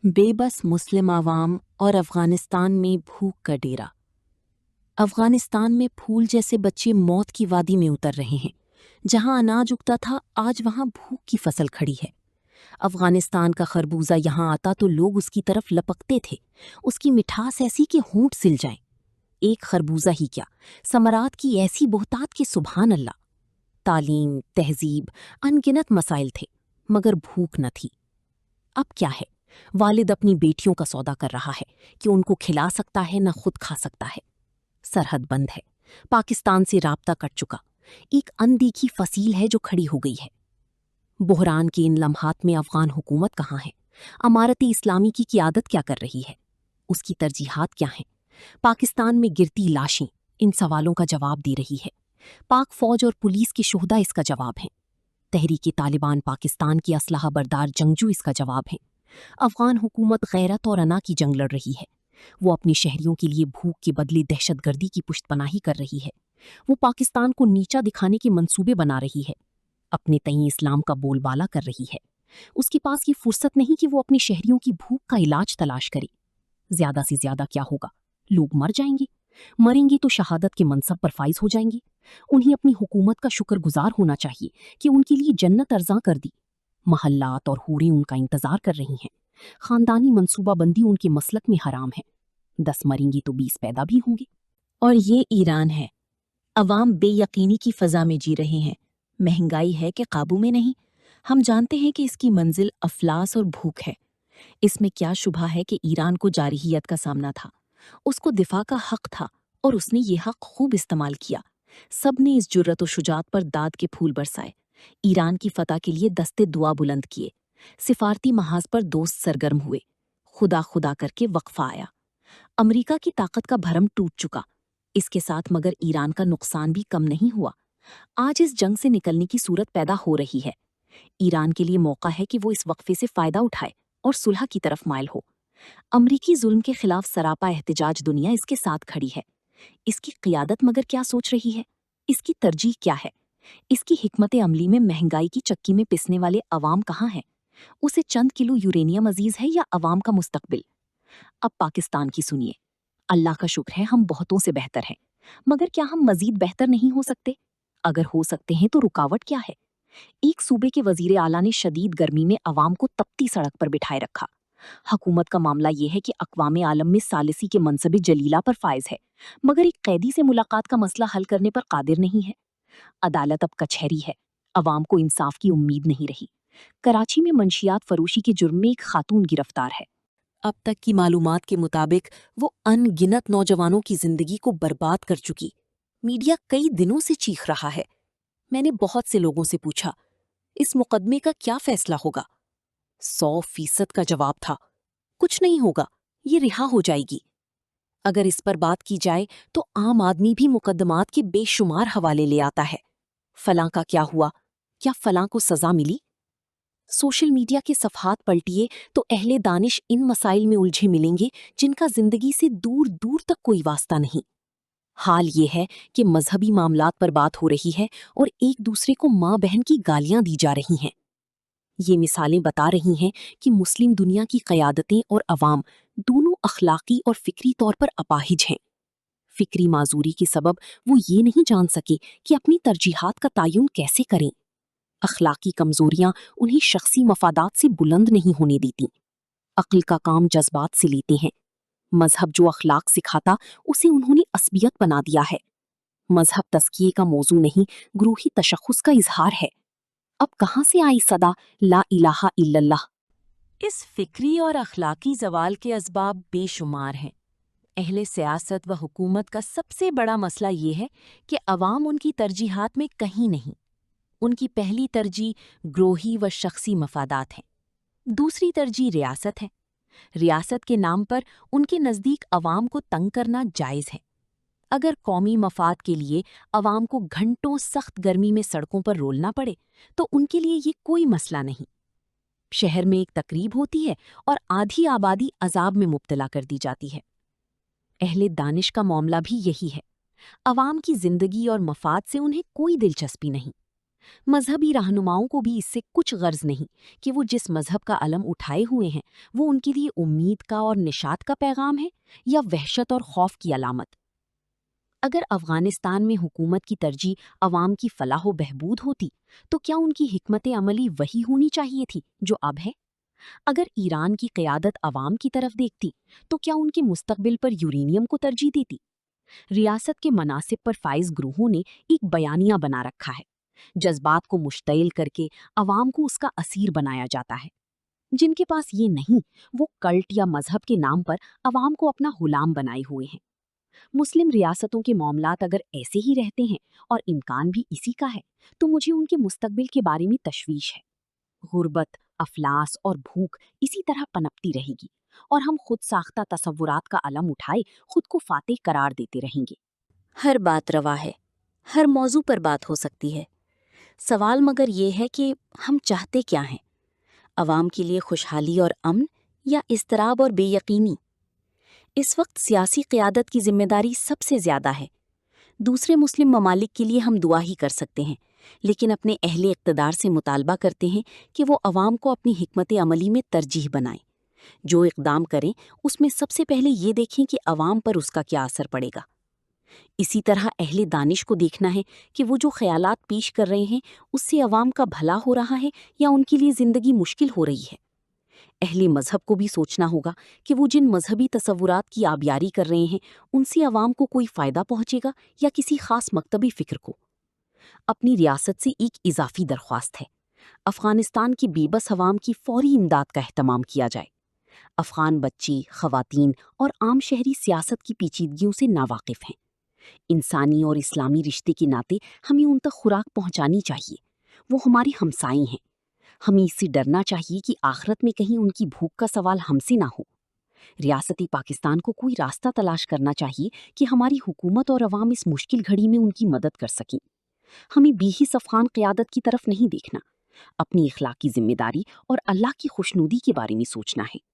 बेबस मुस्लिम आवाम और अफगानिस्तान में भूख का डेरा। अफगानिस्तान में फूल जैसे बच्चे मौत की वादी में उतर रहे हैं। जहां अनाज उगता था, आज वहां भूख की फसल खड़ी है। अफगानिस्तान का खरबूजा यहां आता तो लोग उसकी तरफ लपकते थे। उसकी मिठास ऐसी कि होंठ सिल जाएं। एक खरबूजा ही क्या, समरात की ऐसी बोहतात कि सुभान अल्लाह। तालीम, तहजीब, अनगिनत मसाइल थे, मगर भूख न थी। अब क्या है? वालिद अपनी बेटियों का सौदा कर रहा है कि उनको खिला सकता है न खुद खा सकता है। सरहद बंद है, पाकिस्तान से राब्ता कट चुका। एक अनदेखी फसील है जो खड़ी हो गई है। बुहरान के इन लम्हात में अफगान हुकूमत कहाँ है? अमारत इस्लामी की क़ियादत क्या कर रही है? उसकी तरजीहात क्या हैं? पाकिस्तान में गिरती लाशें इन सवालों का जवाब दे रही है। पाक फौज और पुलिस के शोहदा इसका जवाब हैं। तहरीक तालिबान पाकिस्तान की असलहा बरदार जंगजू इसका जवाब हैं। अफगान हुकूमत गैरत और अना की जंग लड़ रही है। वो अपनी शहरियों के लिए भूख के बदले दहशतगर्दी की पुश्तपनाही कर रही है। वो पाकिस्तान को नीचा दिखाने के मंसूबे बना रही है। अपने तई इस्लाम का बोलबाला कर रही है। उसके पास ये फुर्सत नहीं कि वो अपने शहरियों की भूख का इलाज तलाश करे। ज्यादा से ज्यादा क्या होगा? लोग मर जाएंगे। मरेंगे तो शहादत के मनसब पर फाइज हो जाएंगे। उन्हें अपनी हुकूमत का शुक्रगुजार होना चाहिए कि उनके लिए जन्नत अर्जा कर दी। महल्लात और हूरें उनका इंतजार कर रही हैं। खानदानी मंसूबाबंदी उनके मसलक में हराम है। 10 मरेंगे तो 20 पैदा भी होंगे। और ये ईरान है। अवाम बेयकीनी की फजा में जी रहे हैं। महंगाई है कि काबू में नहीं। हम जानते हैं कि इसकी मंजिल अफलास और भूख है। इसमें क्या शुबा है कि ईरान को जारहियत का सामना था। उसको दिफा का हक था और उसने ये हक खूब इस्तेमाल किया। सब ने इस जुर्रत और शुजात पर दाद के फूल बरसाए। ईरान की फतह के लिए दस्ते दुआ बुलंद किए। सिफारती महाज पर दोस्त सरगर्म हुए। खुदा खुदा करके वक्फा आया। अमरीका की ताकत का भरम टूट चुका। इसके साथ मगर ईरान का नुकसान भी कम नहीं हुआ। आज इस जंग से निकलने की सूरत पैदा हो रही है। ईरान के लिए मौका है कि वो इस वक्फे से फायदा उठाए और सुलह की तरफ माइल हो। अमरीकी जुल्म के खिलाफ सरापा एहतजाज दुनिया इसके साथ खड़ी है। इसकी क़ियादत मगर क्या सोच रही है? इसकी तरजीह क्या है? इसकी हिकमत अमली में महंगाई की चक्की में पिसने वाले अवाम कहाँ हैं? उसे चंद किलो यूरेनियम अजीज है या अवाम का मुस्तकबिल? अब पाकिस्तान की सुनिए। अल्लाह का शुक्र है हम बहुतों से बेहतर हैं, मगर क्या हम मजीद बेहतर नहीं हो सकते? अगर हो सकते हैं तो रुकावट क्या है? एक सूबे के वजीर आला ने शदीद गर्मी में अवाम को तपती सड़क पर बिठाए रखा। हुकूमत का मामला ये है कि अक़वाम आलम में सालिसी के मनसबे जलीला पर फायज है, मगर एक कैदी से मुलाकात का मसला हल करने पर कादिर नहीं है। अदालत अब कचहरी है। अवाम को इंसाफ की उम्मीद नहीं रही। कराची में मंशियात फरोशी के जुर्म में एक खातून गिरफ्तार है। अब तक की मालूमात के मुताबिक वो अनगिनत नौजवानों की जिंदगी को बर्बाद कर चुकी। मीडिया कई दिनों से चीख रहा है। मैंने बहुत से लोगों से पूछा, इस मुकदमे का क्या फैसला होगा? 100% का जवाब था, कुछ नहीं होगा, ये रिहा हो जाएगी। अगर इस पर बात की जाए तो आम आदमी भी मुकदमात के बेशुमार हवाले ले आता है। फलां का क्या हुआ? क्या फलां को सजा मिली? सोशल मीडिया के सफ़हात पलटिए तो अहले दानिश इन मसाइल में उलझे मिलेंगे जिनका जिंदगी से दूर दूर तक कोई वास्ता नहीं। हाल ये है कि मजहबी मामलात पर बात हो रही है और एक दूसरे को माँ बहन की गालियां दी जा रही हैं। ये मिसालें बता रही हैं कि मुस्लिम दुनिया की क़यादतें और अवाम दोनों अखलाकी और फिक्री तौर पर अपाहिज हैं। फिक्री माजूरी के सबब वो ये नहीं जान सके कि अपनी तरजीहात का तयन कैसे करें। अखलाकी कमजोरियां उन्हें शख्सी मफादात से बुलंद नहीं होने देती। अक्ल का काम जज्बात से लेते हैं। मजहब जो अखलाक सिखाता उसे उन्होंने असबियत बना दिया है। मजहब तस्किए का मौजू नहीं, गुरूही तशख्खुस का इजहार है। अब कहाँ से आई सदा ला इलाहा इल्लल्लाह? इस फिक्री और अखलाकी जवाल के असबाब बेशुमार हैं। अहले सियासत व हुकूमत का सबसे बड़ा मसला ये है कि अवाम उनकी तरजीहात में कहीं नहीं। उनकी पहली तरजीह ग्रोही व शख्सी मफादात हैं। दूसरी तरजीह रियासत है। रियासत के नाम पर उनके नज़दीक अवाम को तंग करना जायज़ है। अगर कौमी मफाद के लिए अवाम को घंटों सख्त गर्मी में सड़कों पर रोलना पड़े तो उनके लिए ये कोई मसला नहीं। शहर में एक तकरीब होती है और आधी आबादी अजाब में मुब्तला कर दी जाती है। अहले दानिश का मामला भी यही है। अवाम की जिंदगी और मफाद से उन्हें कोई दिलचस्पी नहीं। مذہبی رہنماؤں کو بھی اس سے کچھ غرض نہیں کہ وہ جس مذہب کا علم اٹھائے ہوئے ہیں وہ ان کے لیے امید کا اور نشاط کا پیغام ہے یا وحشت اور خوف کی علامت۔ اگر افغانستان میں حکومت کی ترجیح عوام کی فلاح و بہبود ہوتی تو کیا ان کی حکمت عملی وہی ہونی چاہیے تھی جو اب ہے؟ اگر ایران کی قیادت عوام کی طرف دیکھتی تو کیا ان کے مستقبل پر یورینیم کو ترجیح دیتی؟ ریاست کے مناصب پر فائز گروہوں نے ایک بیانیہ بنا رکھا ہے، جذبات کو مشتعل کر کے عوام کو اس کا اسیر بنایا جاتا ہے۔ جن کے پاس یہ نہیں وہ کلٹ یا مذہب کے نام پر عوام کو اپنا غلام بنائے ہوئے ہیں۔ مسلم ریاستوں کے معاملات اگر ایسے ہی رہتے ہیں اور امکان بھی اسی کا ہے تو مجھے ان کے مستقبل کے بارے میں تشویش ہے۔ غربت، افلاس اور بھوک اسی طرح پنپتی رہے گی اور ہم خود ساختہ تصورات کا علم اٹھائے خود کو فاتح قرار دیتے رہیں گے۔ ہر بات روا ہے، ہر موضوع پر بات ہو سکتی ہے۔ سوال مگر یہ ہے کہ ہم چاہتے کیا ہیں؟ عوام کے لیے خوشحالی اور امن یا اضطراب اور بے یقینی؟ اس وقت سیاسی قیادت کی ذمہ داری سب سے زیادہ ہے۔ دوسرے مسلم ممالک کے لیے ہم دعا ہی کر سکتے ہیں، لیکن اپنے اہل اقتدار سے مطالبہ کرتے ہیں کہ وہ عوام کو اپنی حکمت عملی میں ترجیح بنائیں۔ جو اقدام کریں اس میں سب سے پہلے یہ دیکھیں کہ عوام پر اس کا کیا اثر پڑے گا۔ اسی طرح اہل دانش کو دیکھنا ہے کہ وہ جو خیالات پیش کر رہے ہیں اس سے عوام کا بھلا ہو رہا ہے یا ان کے لیے زندگی مشکل ہو رہی ہے۔ اہل مذہب کو بھی سوچنا ہوگا کہ وہ جن مذہبی تصورات کی آبیاری کر رہے ہیں ان سے عوام کو کوئی فائدہ پہنچے گا یا کسی خاص مکتبی فکر کو۔ اپنی ریاست سے ایک اضافی درخواست ہے، افغانستان کی بے بس عوام کی فوری امداد کا اہتمام کیا جائے۔ افغان بچے، خواتین اور عام شہری سیاست کی پیچیدگیوں سے ناواقف ہیں۔ انسانی اور اسلامی رشتے کے ناطے ہمیں ان تک خوراک پہنچانی چاہیے، وہ ہمارے ہمسائے ہیں۔ ہمیں اس سے ڈرنا چاہیے کہ آخرت میں کہیں ان کی بھوک کا سوال ہم سے نہ ہو۔ ریاستی پاکستان کو کوئی راستہ تلاش کرنا چاہیے کہ ہماری حکومت اور عوام اس مشکل گھڑی میں ان کی مدد کر سکیں۔ ہمیں بے حس افغان قیادت کی طرف نہیں دیکھنا، اپنی اخلاقی ذمہ داری اور اللہ کی خوشنودی کے بارے میں سوچنا ہے۔